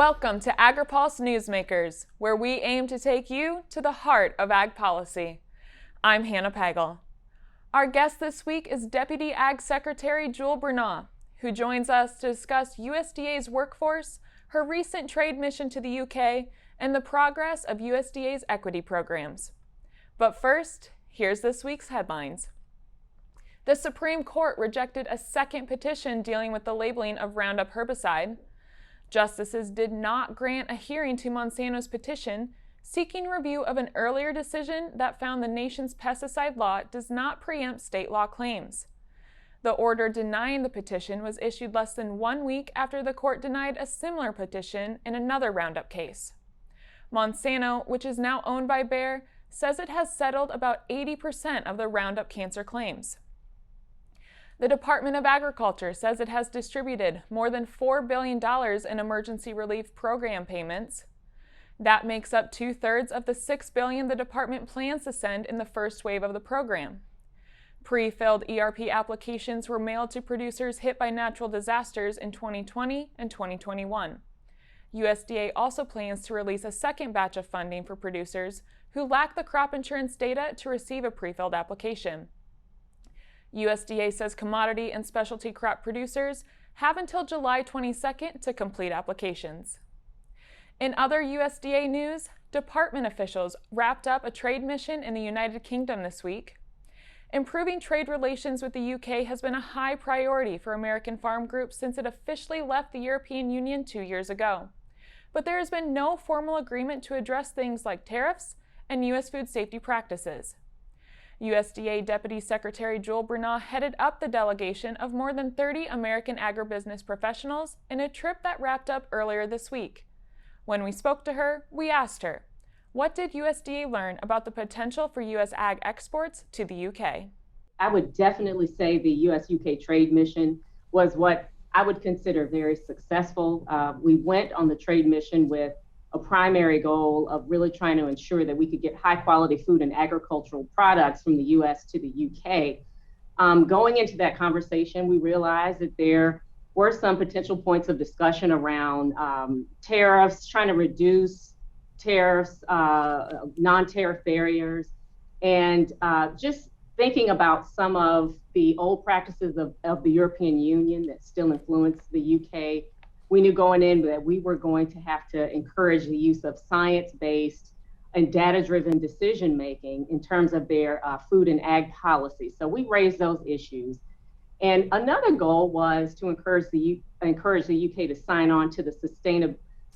Welcome to Agri-Pulse Newsmakers, where we aim to take you to the heart of ag policy. I'm Hannah Pagel. Our guest this week is Deputy Ag Secretary Jewel Bronaugh, who joins us to discuss USDA's workforce, her recent trade mission to the UK, and the progress of USDA's equity programs. But first, here's this week's headlines. The Supreme Court rejected a second petition dealing with the labeling of Roundup herbicide. Justices did not grant a hearing to Monsanto's petition, seeking review of an earlier decision that found the nation's pesticide law does not preempt state law claims. The order denying the petition was issued less than 1 week after the court denied a similar petition in another Roundup case. Monsanto, which is now owned by Bayer, says it has settled about 80% of the Roundup cancer claims. The Department of Agriculture says it has distributed more than $4 billion in emergency relief program payments. That makes up 2/3 of the $6 billion the department plans to send in the first wave of the program. Pre-filled ERP applications were mailed to producers hit by natural disasters in 2020 and 2021. USDA also plans to release a second batch of funding for producers who lack the crop insurance data to receive a pre-filled application. USDA says commodity and specialty crop producers have until July 22nd to complete applications. In other USDA news, department officials wrapped up a trade mission in the United Kingdom this week. Improving trade relations with the UK has been a high priority for American farm groups since it officially left the European Union 2 years ago. But there has been no formal agreement to address things like tariffs and U.S. food safety practices. USDA Deputy Secretary Jewel Bronaugh headed up the delegation of more than 30 American agribusiness professionals in a trip that wrapped up earlier this week. When we spoke to her, we asked her, what did USDA learn about the potential for U.S. ag exports to the UK? I would definitely say the U.S.-UK trade mission was what I would consider very successful. We went on the trade mission with a primary goal of really trying to ensure that we could get high quality food and agricultural products from the US to the UK. Going into that conversation, we realized that there were some potential points of discussion around tariffs, trying to reduce tariffs, non-tariff barriers, and just thinking about some of the old practices of the European Union that still influence the UK. We knew going in that we were going to have to encourage the use of science-based and data-driven decision-making in terms of their food and ag policy. So we raised those issues. And another goal was to encourage the UK to sign on to the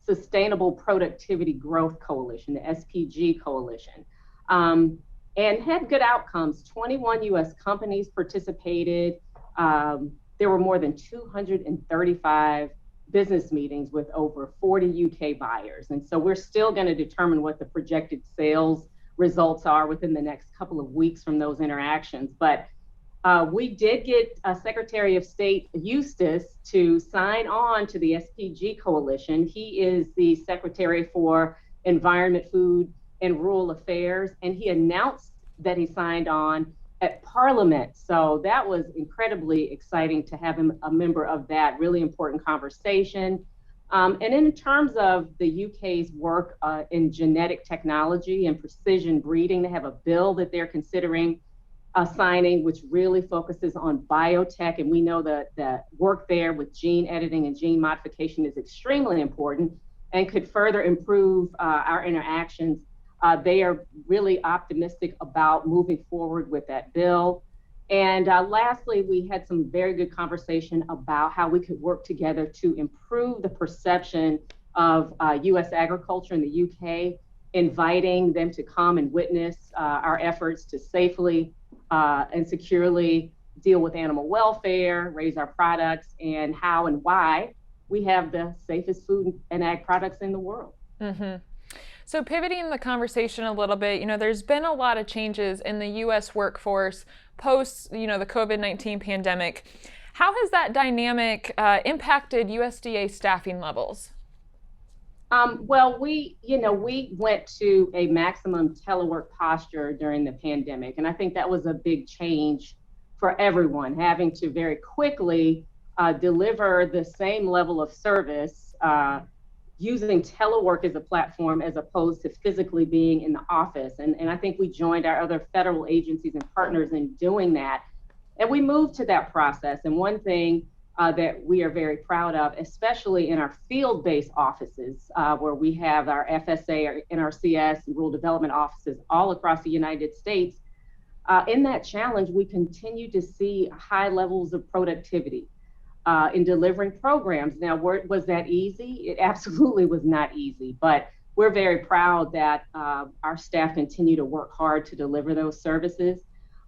Sustainable Productivity Growth Coalition, the SPG coalition, and had good outcomes. 21 US companies participated. There were more than 235 business meetings with over 40 UK buyers. And so we're still going to determine what the projected sales results are within the next couple of weeks from those interactions. But we did get Secretary of State Eustace to sign on to the SPG coalition. He is the Secretary for Environment, Food, and Rural Affairs, and he announced that he signed on at Parliament. So that was incredibly exciting to have him a member of that really important conversation. And in terms of the UK's work in genetic technology and precision breeding, they have a bill that they're considering signing, which really focuses on biotech. And we know that the work there with gene editing and gene modification is extremely important and could further improve our interactions. They are really optimistic about moving forward with that bill. And lastly, we had some very good conversation about how we could work together to improve the perception of U.S. agriculture in the UK, inviting them to come and witness our efforts to safely and securely deal with animal welfare, raise our products, and how and why we have the safest food and ag products in the world. Mm-hmm. So pivoting the conversation a little bit, there's been a lot of changes in the U.S. workforce post, the COVID-19 pandemic. How has that dynamic impacted USDA staffing levels? Well, we went to a maximum telework posture during the pandemic, and I think that was a big change for everyone, having to very quickly deliver the same level of service using telework as a platform as opposed to physically being in the office. And I think we joined our other federal agencies and partners in doing that. And we moved to that process. And one thing that we are very proud of, especially in our field-based offices, where we have our FSA, our NRCS, and rural development offices all across the United States, in that challenge, we continue to see high levels of productivity in delivering programs. Now, was that easy? It absolutely was not easy, but we're very proud that our staff continue to work hard to deliver those services.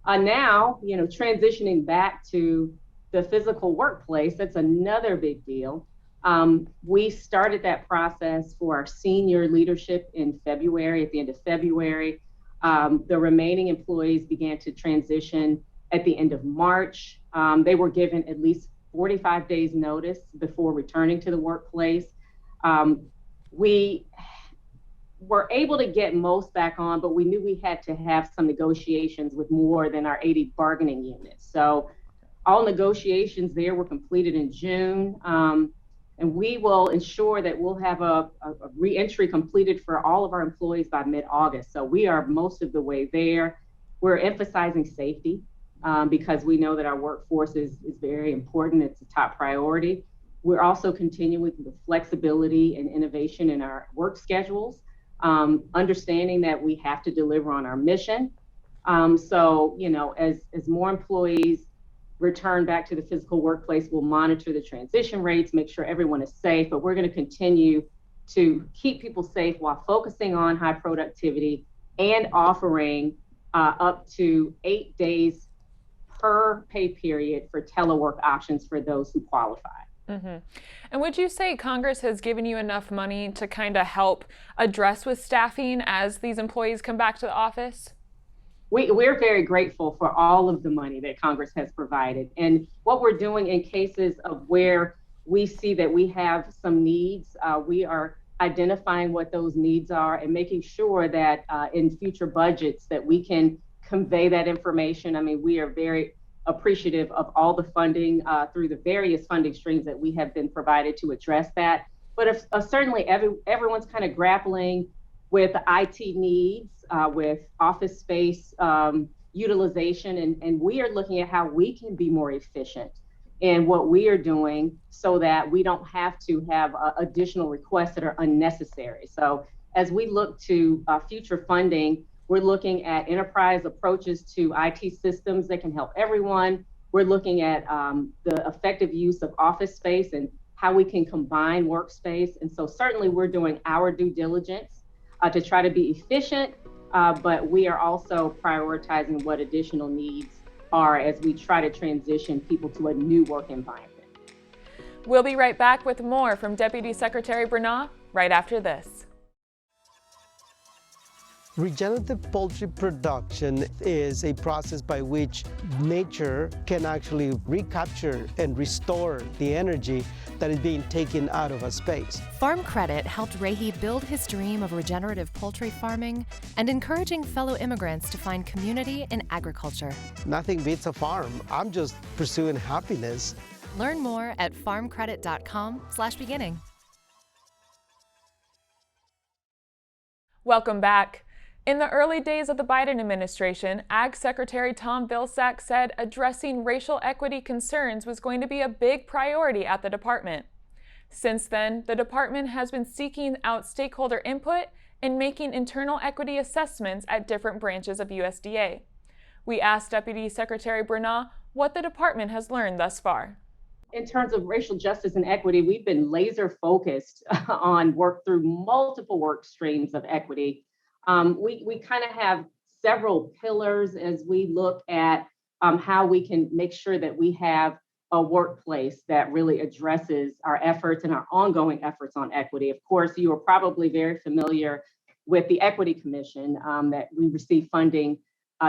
Now, transitioning back to the physical workplace, that's another big deal. We started that process for our senior leadership in February, at the end of February. The remaining employees began to transition at the end of March. They were given at least 45 days notice before returning to the workplace. We were able to get most back on, but we knew we had to have some negotiations with more than our 80 bargaining units. So all negotiations there were completed in June. And we will ensure that we'll have a re-entry completed for all of our employees by mid-August. So we are most of the way there. We're emphasizing safety because we know that our workforce is very important. It's a top priority. We're also continuing with flexibility and innovation in our work schedules, understanding that we have to deliver on our mission. So, as more employees return back to the physical workplace, we'll monitor the transition rates, make sure everyone is safe, but we're going to continue to keep people safe while focusing on high productivity and offering up to 8 days per pay period for telework options for those who qualify. Mm-hmm. And would you say Congress has given you enough money to kind of help address with staffing as these employees come back to the office? We're very grateful for all of the money that Congress has provided. And what we're doing in cases of where we see that we have some needs, we are identifying what those needs are and making sure that in future budgets that we can convey that information. I mean, we are very appreciative of all the funding through the various funding streams that we have been provided to address that. But if, certainly everyone's kind of grappling with IT needs, with office space utilization, and we are looking at how we can be more efficient in what we are doing so that we don't have to have additional requests that are unnecessary. So as we look to future funding, we're looking at enterprise approaches to IT systems that can help everyone. We're looking at the effective use of office space and how we can combine workspace. And so certainly we're doing our due diligence to try to be efficient, but we are also prioritizing what additional needs are as we try to transition people to a new work environment. We'll be right back with more from Deputy Secretary Bronaugh right after this. Regenerative poultry production is a process by which nature can actually recapture and restore the energy that is being taken out of a space. Farm Credit helped Rahi build his dream of regenerative poultry farming and encouraging fellow immigrants to find community in agriculture. Nothing beats a farm. I'm just pursuing happiness. Learn more at farmcredit.com/beginning. Welcome back. In the early days of the Biden administration, Ag Secretary Tom Vilsack said addressing racial equity concerns was going to be a big priority at the department. Since then, the department has been seeking out stakeholder input and making internal equity assessments at different branches of USDA. We asked Deputy Secretary Bronaugh what the department has learned thus far. In terms of racial justice and equity, we've been laser focused on work through multiple work streams of equity. We kind of have several pillars as we look at how we can make sure that we have a workplace that really addresses our efforts and our ongoing efforts on equity. Of course, you are probably very familiar with the Equity Commission that we receive funding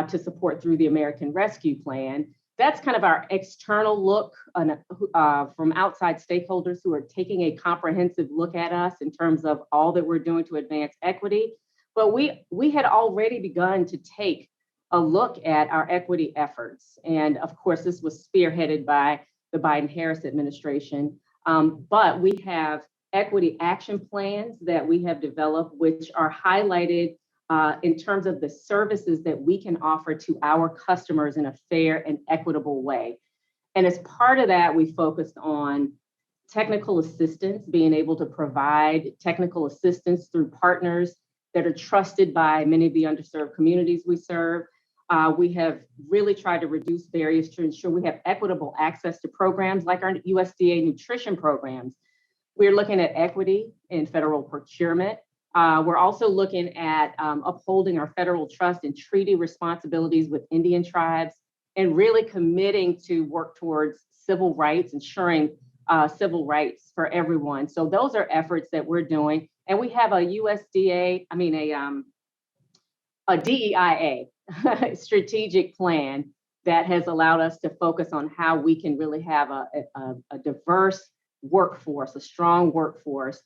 to support through the American Rescue Plan. That's kind of our external look from outside stakeholders who are taking a comprehensive look at us in terms of all that we're doing to advance equity. But we had already begun to take a look at our equity efforts. And of course, this was spearheaded by the Biden-Harris administration. But we have equity action plans that we have developed, which are highlighted in terms of the services that we can offer to our customers in a fair and equitable way. And as part of that, we focused on technical assistance, being able to provide technical assistance through partners that are trusted by many of the underserved communities we serve. We have really tried to reduce barriers to ensure we have equitable access to programs like our USDA nutrition programs. We're looking at equity in federal procurement. We're also looking at upholding our federal trust and treaty responsibilities with Indian tribes, and really committing to work towards civil rights, ensuring civil rights for everyone. So those are efforts that we're doing. And we have a DEIA strategic plan that has allowed us to focus on how we can really have a diverse workforce, a strong workforce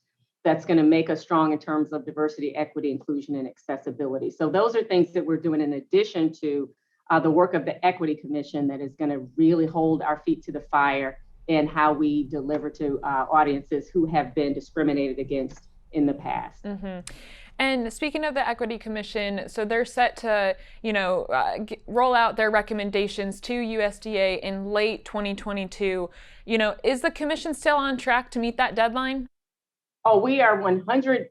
that's going to make us strong in terms of diversity, equity, inclusion, and accessibility. So those are things that we're doing in addition to the work of the Equity Commission that is going to really hold our feet to the fire in how we deliver to audiences who have been discriminated against in the past. Mm-hmm. And speaking of the Equity Commission, so they're set to, roll out their recommendations to USDA in late 2022. Is the commission still on track to meet that deadline? Oh, we are 100%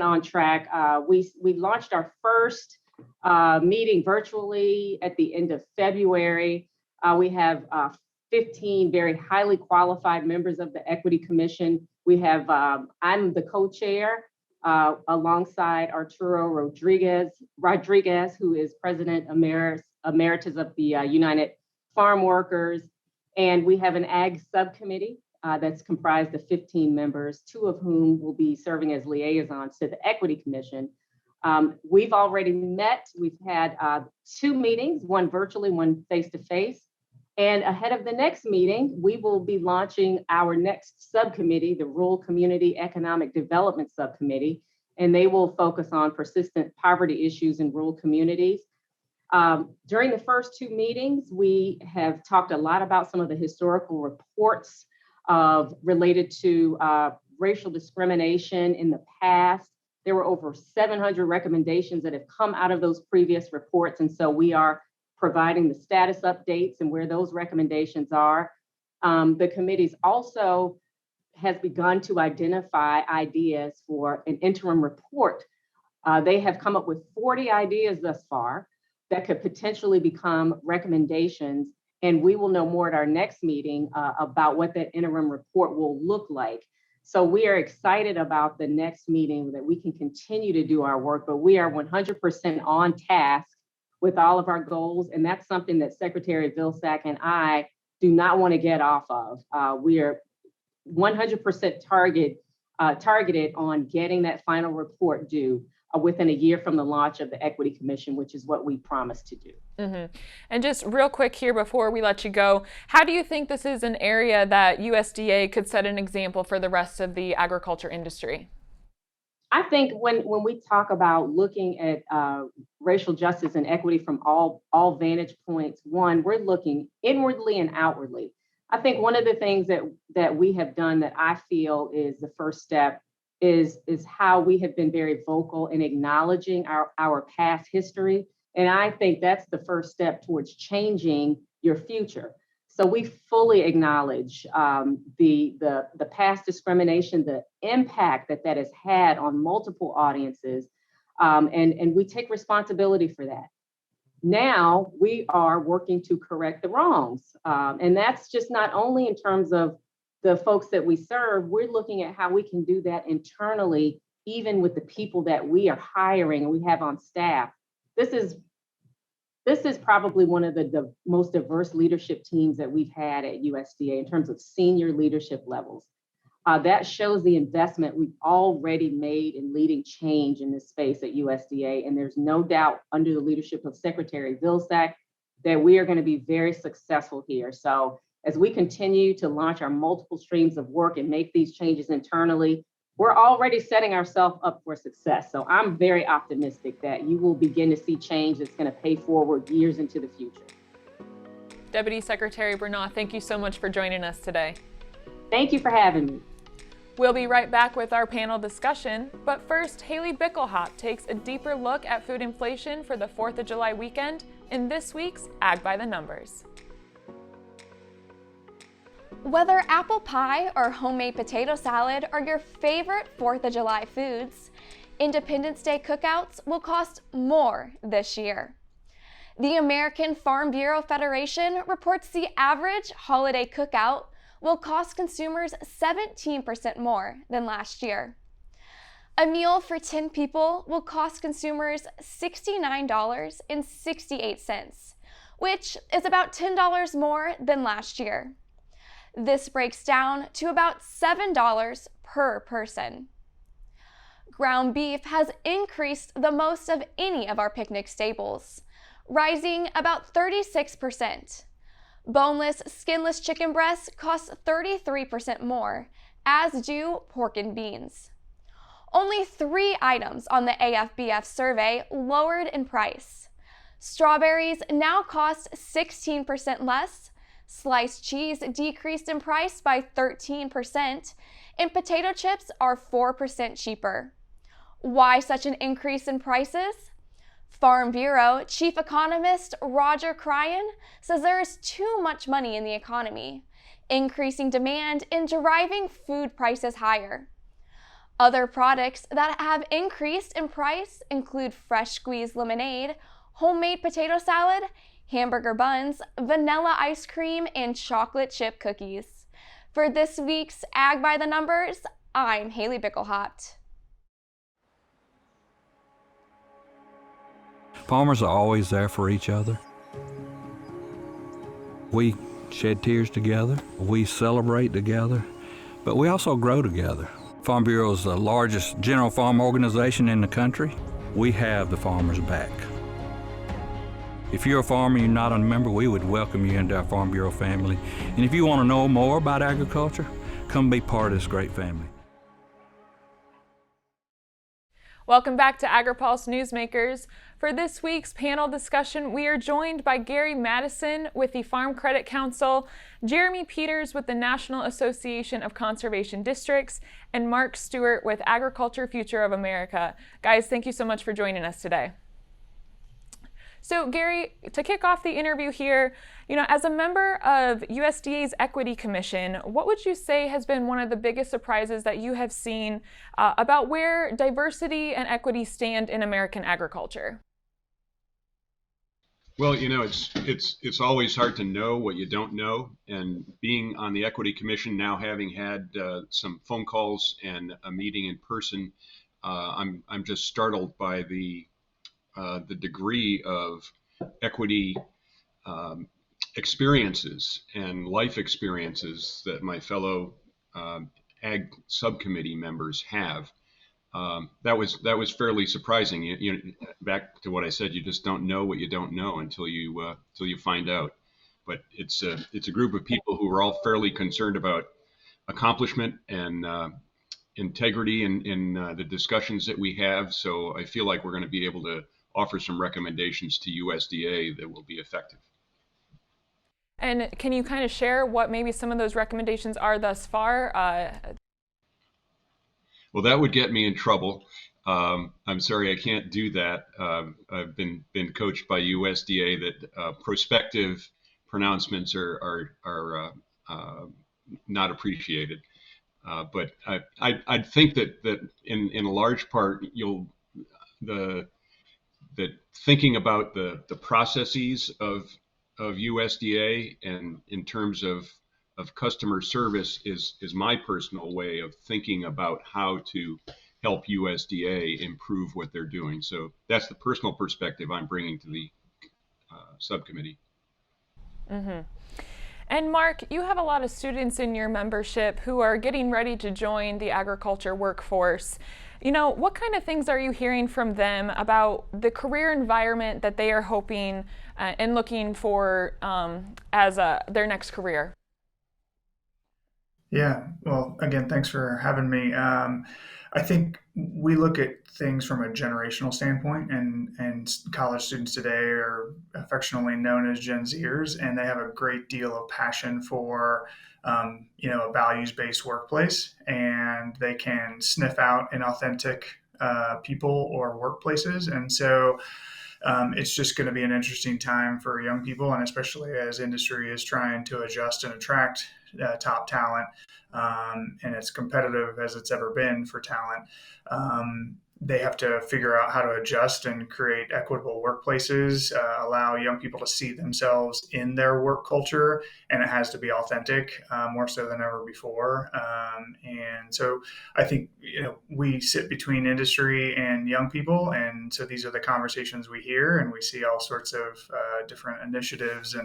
on track. We launched our first meeting virtually at the end of February. We have 15 very highly qualified members of the Equity Commission. We have, I'm the co-chair alongside Arturo Rodriguez, who is President Emeritus of the United Farm Workers. And we have an Ag subcommittee that's comprised of 15 members, 2 of whom will be serving as liaisons to the Equity Commission. We've already met. We've had 2 meetings, one virtually, one face-to-face. And ahead of the next meeting, we will be launching our next subcommittee, the Rural Community Economic Development Subcommittee, and they will focus on persistent poverty issues in rural communities. During the first 2 meetings, we have talked a lot about some of the historical reports related to racial discrimination in the past. There were over 700 recommendations that have come out of those previous reports, and so we are providing the status updates and where those recommendations are. The committees also has begun to identify ideas for an interim report. They have come up with 40 ideas thus far that could potentially become recommendations, and we will know more at our next meeting about what that interim report will look like. So we are excited about the next meeting that we can continue to do our work, but we are 100% on task with all of our goals. And that's something that Secretary Jewel Bronaugh and I do not want to get off of. We are 100% targeted on getting that final report due within a year from the launch of the Equity Commission, which is what we promised to do. Mm-hmm. And just real quick here before we let you go, how do you think this is an area that USDA could set an example for the rest of the agriculture industry? I think when we talk about looking at racial justice and equity from all vantage points, one, we're looking inwardly and outwardly. I think one of the things that we have done that I feel is the first step is how we have been very vocal in acknowledging our past history. And I think that's the first step towards changing your future. So we fully acknowledge the past discrimination, the impact that has had on multiple audiences, and we take responsibility for that. Now we are working to correct the wrongs, and that's just not only in terms of the folks that we serve. We're looking at how we can do that internally, even with the people that we are hiring and we have on staff. This is probably one of the most diverse leadership teams that we've had at USDA in terms of senior leadership levels. That shows the investment we've already made in leading change in this space at USDA. And there's no doubt under the leadership of Secretary Jewel Bronaugh that we are going to be very successful here. So as we continue to launch our multiple streams of work and make these changes internally, we're already setting ourselves up for success. So I'm very optimistic that you will begin to see change that's going to pay forward years into the future. Deputy Secretary Bronaugh, thank you so much for joining us today. Thank you for having me. We'll be right back with our panel discussion, but first, Haley Bickelhop takes a deeper look at food inflation for the 4th of July weekend in this week's Ag by the Numbers. Whether apple pie or homemade potato salad are your favorite 4th of July foods, Independence Day cookouts will cost more this year. The American Farm Bureau Federation reports the average holiday cookout will cost consumers 17% more than last year. A meal for 10 people will cost consumers $69.68, which is about $10 more than last year. This breaks down to about $7 per person. Ground beef has increased the most of any of our picnic staples, rising about 36%. Boneless, skinless chicken breasts cost 33% more, as do pork and beans. Only 3 items on the AFBF survey lowered in price. Strawberries now cost 16% less, sliced cheese decreased in price by 13%, and potato chips are 4% cheaper. Why such an increase in prices? Farm Bureau Chief Economist Roger Cryan says there is too much money in the economy, increasing demand and driving food prices higher. Other products that have increased in price include fresh squeezed lemonade, homemade potato salad, hamburger buns, vanilla ice cream, and chocolate chip cookies. For this week's Ag by the Numbers, I'm Haley Bickelhop. Farmers are always there for each other. We shed tears together, we celebrate together, but we also grow together. Farm Bureau is the largest general farm organization in the country. We have the farmers' back. If you're a farmer and you're not a member, we would welcome you into our Farm Bureau family. And if you want to know more about agriculture, come be part of this great family. Welcome back to Agri-Pulse Newsmakers. For this week's panel discussion, we are joined by Gary Matteson with the Farm Credit Council, Jeremy Peters with the National Association of Conservation Districts, and Mark Stewart with Agriculture Future of America. Guys, thank you so much for joining us today. So Gary, to kick off the interview here, as a member of USDA's Equity Commission, what would you say has been one of the biggest surprises that you have seen about where diversity and equity stand in American agriculture? Well, it's always hard to know what you don't know, and being on the Equity Commission now, having had some phone calls and a meeting in person, I'm just startled by the degree of equity experiences and life experiences that my fellow Ag subcommittee members have. That was fairly surprising. Back to what I said, you just don't know what you don't know until you find out. But it's a group of people who are all fairly concerned about accomplishment and integrity in the discussions that we have. So I feel like we're going to be able to offer some recommendations to USDA that will be effective. And can you kind of share what maybe some of those recommendations are thus far? Well, that would get me in trouble. I'm sorry, I can't do that. I've been coached by USDA that prospective pronouncements are not appreciated. But I'd think that in a large part that thinking about the processes of USDA and in terms of customer service is my personal way of thinking about how to help USDA improve what they're doing. So that's the personal perspective I'm bringing to the subcommittee. Mm-hmm. And Mark, you have a lot of students in your membership who are getting ready to join the agriculture workforce. What kind of things are you hearing from them about the career environment that they are hoping and looking for as their next career? Yeah, well, again, thanks for having me. I think we look at things from a generational standpoint, and college students today are affectionately known as Gen Zers, and they have a great deal of passion for a values-based workplace, and they can sniff out inauthentic people or workplaces. And so it's just going to be an interesting time for young people, and especially as industry is trying to adjust and attract top talent, and it's competitive as it's ever been for talent. They have to figure out how to adjust and create equitable workplaces, allow young people to see themselves in their work culture, and it has to be authentic, more so than ever before. And so I think we sit between industry and young people, and so these are the conversations we hear, and we see all sorts of different initiatives.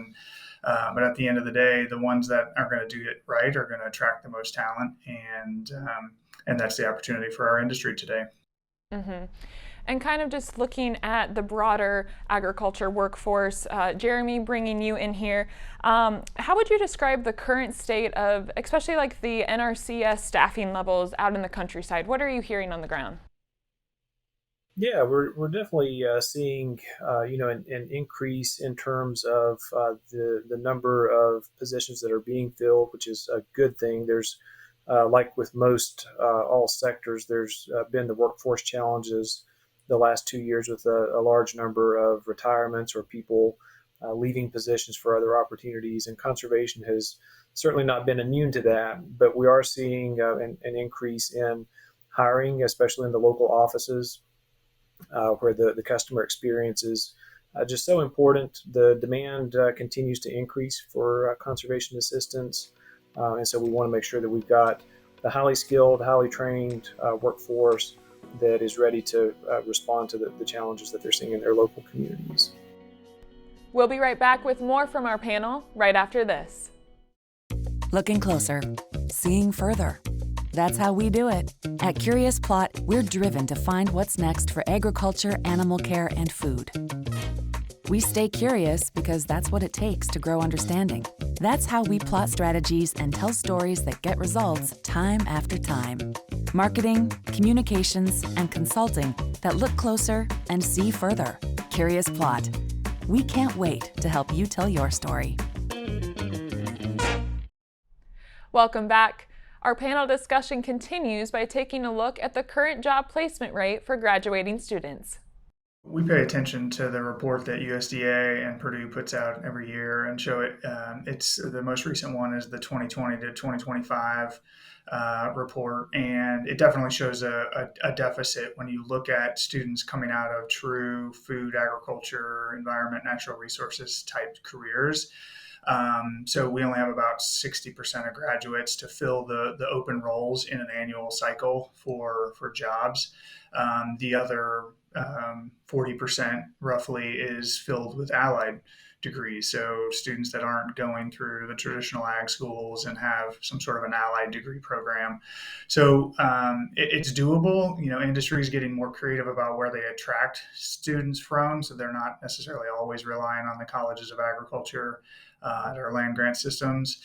But at the end of the day, the ones that are going to do it right are going to attract the most talent, and that's the opportunity for our industry today. Mm-hmm. And kind of just looking at the broader agriculture workforce, Jeremy, bringing you in here, how would you describe the current state of, especially like the NRCS staffing levels out in the countryside? What are you hearing on the ground? Yeah, we're definitely seeing an increase in terms of the number of positions that are being filled, which is a good thing. There's like with most all sectors, there's been the workforce challenges the last 2 years with a large number of retirements or people leaving positions for other opportunities, and conservation has certainly not been immune to that. But we are seeing an increase in hiring, especially in the local offices, where the customer experience is just so important. The demand continues to increase for conservation assistance. And so we want to make sure that we've got the highly skilled, highly trained workforce that is ready to respond to the challenges that they're seeing in their local communities. We'll be right back with more from our panel right after this. Looking closer, seeing further. That's how we do it. At Curious Plot, we're driven to find what's next for agriculture, animal care, and food. We stay curious because that's what it takes to grow understanding. That's how we plot strategies and tell stories that get results time after time. Marketing, communications, and consulting that look closer and see further. Curious Plot. We can't wait to help you tell your story. Welcome back. Our panel discussion continues by taking a look at the current job placement rate for graduating students. We pay attention to the report that USDA and Purdue puts out every year and show it. It's the most recent one is the 2020 to 2025 report, and it definitely shows a deficit when you look at students coming out of true food, agriculture, environment, natural resources type careers. So we only have about 60% of graduates to fill the open roles in an annual cycle for jobs. The other 40% roughly is filled with allied degrees. So students that aren't going through the traditional ag schools and have some sort of an allied degree program. So it's doable. Industry is getting more creative about where they attract students from. So they're not necessarily always relying on the colleges of agriculture or land grant systems.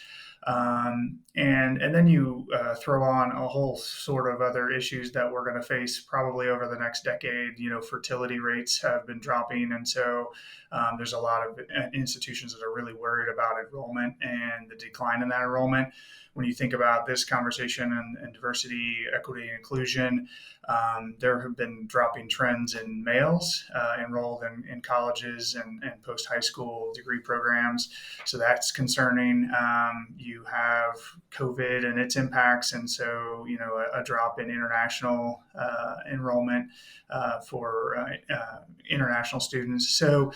And then you throw on a whole sort of other issues that we're going to face probably over the next decade. Fertility rates have been dropping, and so there's a lot of institutions that are really worried about enrollment and the decline in that enrollment. When you think about this conversation and diversity, equity, and inclusion, there have been dropping trends in males enrolled in colleges and post-high school degree programs. So that's concerning. You have COVID and its impacts, and so a drop in international enrollment for international students. So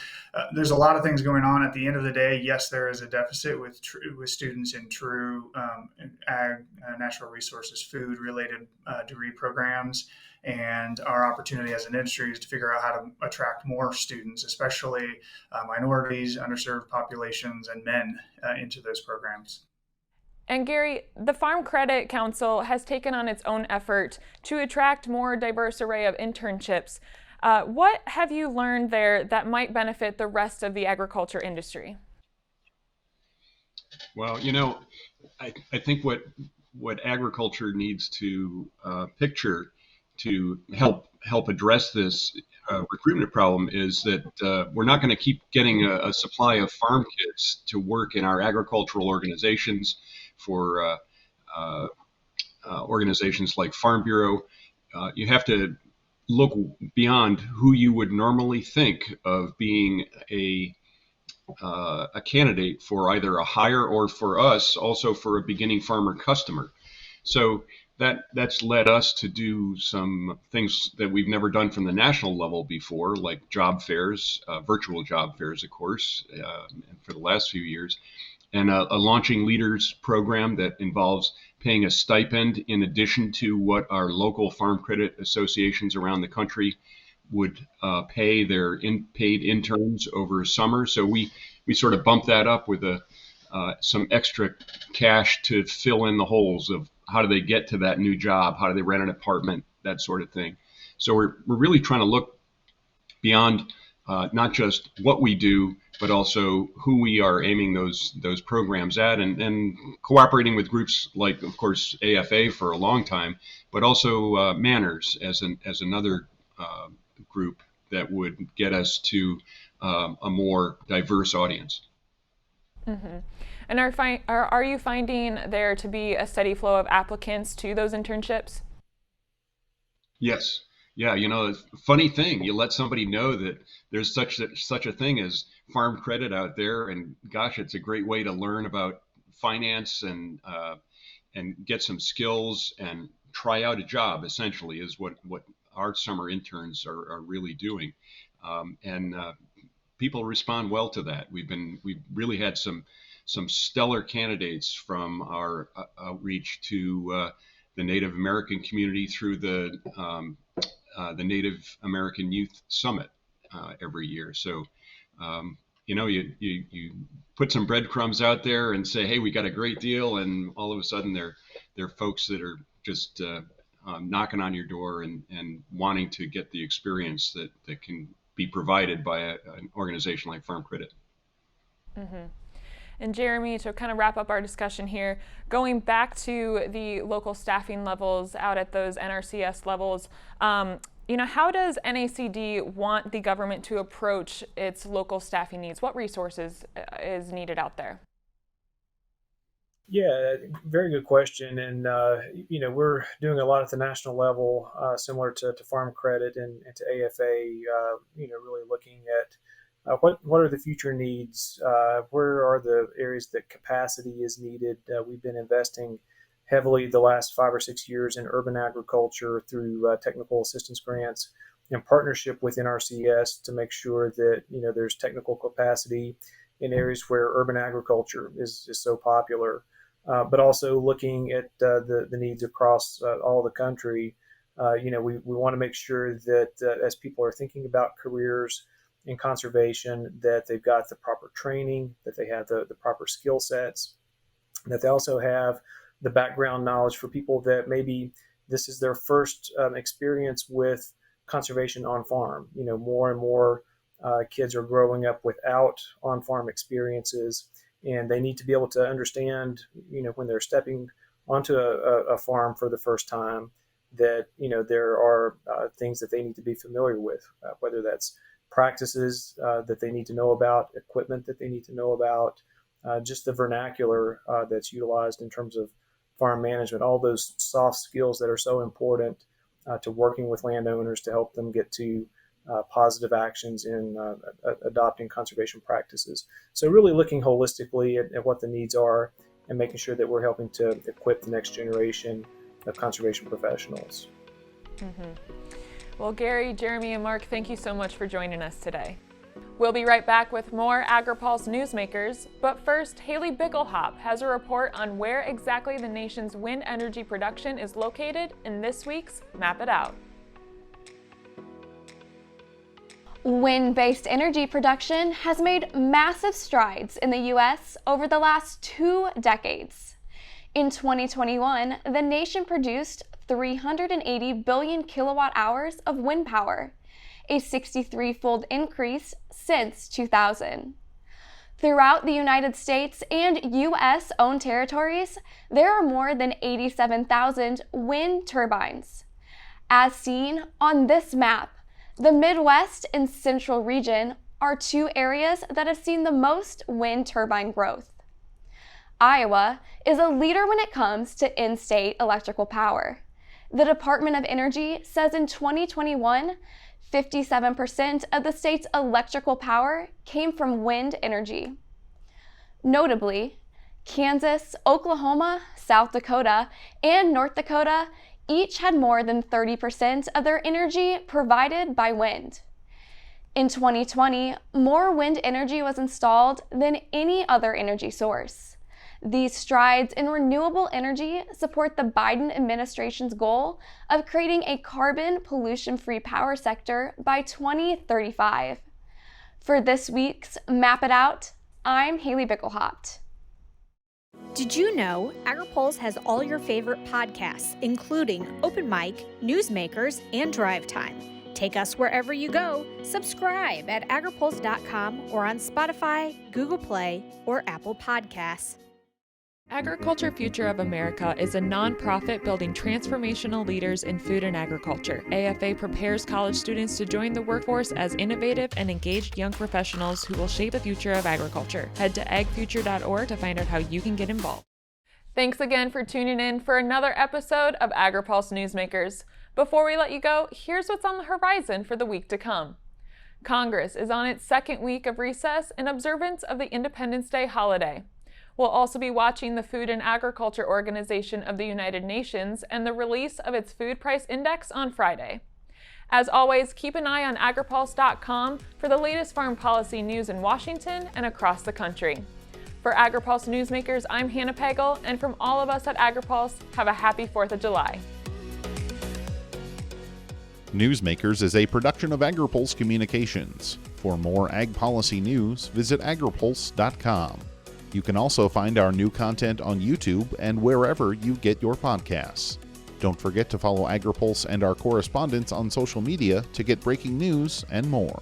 there's a lot of things going on. At the end of the day, yes, there is a deficit with students in true ag, natural resources, food related degree programs. And our opportunity as an industry is to figure out how to attract more students, especially minorities, underserved populations, and men into those programs. And Gary, the Farm Credit Council has taken on its own effort to attract more diverse array of internships. What have you learned there that might benefit the rest of the agriculture industry? Well, I think what agriculture needs to picture to help address this recruitment problem is that we're not going to keep getting a supply of farm kids to work in our agricultural organizations for organizations like Farm Bureau. You have to look beyond who you would normally think of being a candidate for either a hire or, for us, also for a beginning farmer customer. So that's led us to do some things that we've never done from the national level before, like job fairs, virtual job fairs, of course, for the last few years, and a launching leaders program that involves paying a stipend in addition to what our local farm credit associations around the country would pay their paid interns over summer. So we sort of bump that up with some extra cash to fill in the holes of how do they get to that new job, how do they rent an apartment, that sort of thing. So we're really trying to look beyond not just what we do, but also who we are aiming those programs at, and cooperating with groups like, of course, AFA for a long time, but also Manners as another group that would get us to a more diverse audience. Mm-hmm. And are you finding there to be a steady flow of applicants to those internships? Yes. Yeah, funny thing, you let somebody know that there's such a thing as farm credit out there, and gosh, it's a great way to learn about finance and get some skills and try out a job. Essentially, is what our summer interns are really doing, and people respond well to that. We've really had some stellar candidates from our outreach to the Native American community through the Native American Youth Summit every year. So, you put some breadcrumbs out there and say, hey, we got a great deal, and all of a sudden they're folks that are just knocking on your door and wanting to get the experience that can be provided by an organization like Farm Credit. Mm-hmm. And Jeremy, to kind of wrap up our discussion here, going back to the local staffing levels out at those NRCS levels, how does NACD want the government to approach its local staffing needs? What resources is needed out there? Yeah, very good question. And, we're doing a lot at the national level, similar to Farm Credit and to AFA, really looking at what are the future needs? Where are the areas that capacity is needed? We've been investing heavily the last 5 or 6 years in urban agriculture through technical assistance grants in partnership with NRCS to make sure that there's technical capacity in areas where urban agriculture is so popular. But also looking at the needs across all the country. We want to make sure that as people are thinking about careers in conservation, that they've got the proper training, that they have the proper skill sets, that they also have the background knowledge for people that maybe this is their first experience with conservation on farm. More and more kids are growing up without on-farm experiences, and they need to be able to understand, when they're stepping onto a farm for the first time, that, there are things that they need to be familiar with, whether that's practices that they need to know about, equipment that they need to know about, just the vernacular that's utilized in terms of farm management, all those soft skills that are so important to working with landowners to help them get to positive actions in adopting conservation practices. So really looking holistically at what the needs are and making sure that we're helping to equip the next generation of conservation professionals. Mm-hmm. Well, Gary, Jeremy, and Mark, thank you so much for joining us today. We'll be right back with more Agri-Pulse Newsmakers, but first, Haley Bickelhop has a report on where exactly the nation's wind energy production is located in this week's Map It Out. Wind-based energy production has made massive strides in the U.S. over the last 2 decades. In 2021, the nation produced 380 billion kilowatt hours of wind power, a 63-fold increase since 2000. Throughout the United States and U.S.-owned territories, there are more than 87,000 wind turbines. As seen on this map, the Midwest and Central region are two areas that have seen the most wind turbine growth. Iowa is a leader when it comes to in-state electrical power. The Department of Energy says in 2021, 57% of the state's electrical power came from wind energy. Notably, Kansas, Oklahoma, South Dakota, and North Dakota each had more than 30% of their energy provided by wind. In 2020, more wind energy was installed than any other energy source. These strides in renewable energy support the Biden administration's goal of creating a carbon pollution-free power sector by 2035. For this week's Map It Out, I'm Haley Bickelhaupt. Did you know Agri-Pulse has all your favorite podcasts, including Open Mic, Newsmakers, and Drive Time? Take us wherever you go. Subscribe at agripulse.com or on Spotify, Google Play, or Apple Podcasts. Agriculture Future of America is a nonprofit building transformational leaders in food and agriculture. AFA prepares college students to join the workforce as innovative and engaged young professionals who will shape the future of agriculture. Head to agfuture.org to find out how you can get involved. Thanks again for tuning in for another episode of Agri-Pulse Newsmakers. Before we let you go, here's what's on the horizon for the week to come. Congress is on its second week of recess in observance of the Independence Day holiday. We'll also be watching the Food and Agriculture Organization of the United Nations and the release of its Food Price Index on Friday. As always, keep an eye on agripulse.com for the latest farm policy news in Washington and across the country. For Agri-Pulse Newsmakers, I'm Hannah Pagel, and from all of us at Agri-Pulse, have a happy 4th of July. Newsmakers is a production of Agri-Pulse Communications. For more ag policy news, visit agripulse.com. You can also find our new content on YouTube and wherever you get your podcasts. Don't forget to follow Agri-Pulse and our correspondents on social media to get breaking news and more.